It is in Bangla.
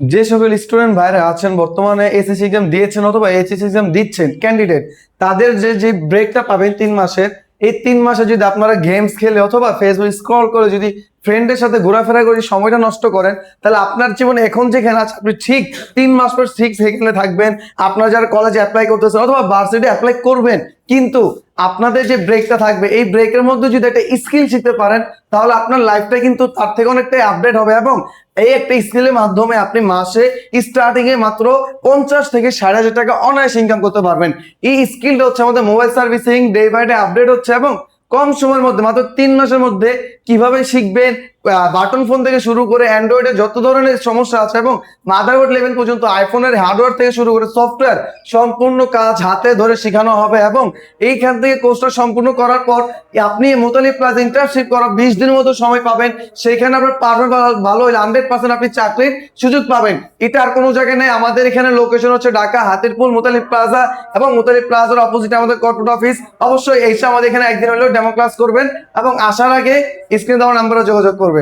যে সকল স্টুডেন্ট ভাইরা আছেন বর্তমানে এসএসসি এক্সাম দিয়েছেন অথবা এইচএসসি এক্সাম দিচ্ছেন ক্যান্ডিডেট, তাদের যে ব্রেকটা পাবেন 3 মাসের, এই 3 মাসে যদি আপনারা গেমস খেলে অথবা ফেসবুক স্ক্রল করে যদি ফ্রেন্ডের সাথে ঘোরাফেরা করে সময়টা নষ্ট করেন, তাহলে আপনার জীবনে এখন যেখানে আছে আপনি ঠিক 3 মাস পর ঠিক সেখানে থাকবেন। আপনারা যারা কলেজে অ্যাপ্লাই করতেছেন অথবা ভার্সিটি অ্যাপ্লাই করবেন, কিন্তু আপনাদের যে ব্রেকটা থাকবে এই ব্রেকের মধ্যে যদি একটা স্কিল শিখতে পারেন, তাহলে আপনার লাইফটা কিন্তু তার থেকে অনেকটাই আপডেট হবে। এবং এই একটা স্কিলের মাধ্যমে আপনি মাসে স্টার্টিং এ মাত্র 50 থেকে 60,000 টাকা অনায়াসে ইনকাম করতে পারবেন। এই স্কিলটা হচ্ছে আমাদের mobile servicing day by day update হচ্ছে, এবং কম সময়ের মধ্যে মাত্র 3 মাসের মধ্যে কিভাবে শিখবেন, বাটন ফোন থেকে শুরু করে অ্যান্ড্রয়েডের যত ধরনের সমস্যা আছে এবং মাদারবোর্ড লেভেল পর্যন্ত আইফোনের হার্ডওয়্যার থেকে শুরু করে সফটওয়্যার সম্পূর্ণ কাজ হাতে ধরে শেখানো হবে। এবং এইখান থেকে কোর্সটা সম্পূর্ণ করার পর আপনি মুতালিব প্লাস ইন্টার্নশিপ করা 20 দিনের মতো সময় পাবেন। সেখানে আপনার পারফরমেন্স ভালো হলে 100% আপনি চাকরির সুযোগ পাবেন। এটা আর কোনো জায়গায় নেই। আমাদের এখানে লোকেশন হচ্ছে ঢাকা হাতিরপুল মুতালিব প্লাজা, এবং মুতালিব প্লাজার অপোজিটে আমাদের কর্পোরেট অফিস। অবশ্যই এসে আমাদের এখানে একদিন হলেও ডেমো ক্লাস করবেন এবং আসার আগে স্ক্রিনে দেওয়া নাম্বারে যোগাযোগ করবেন।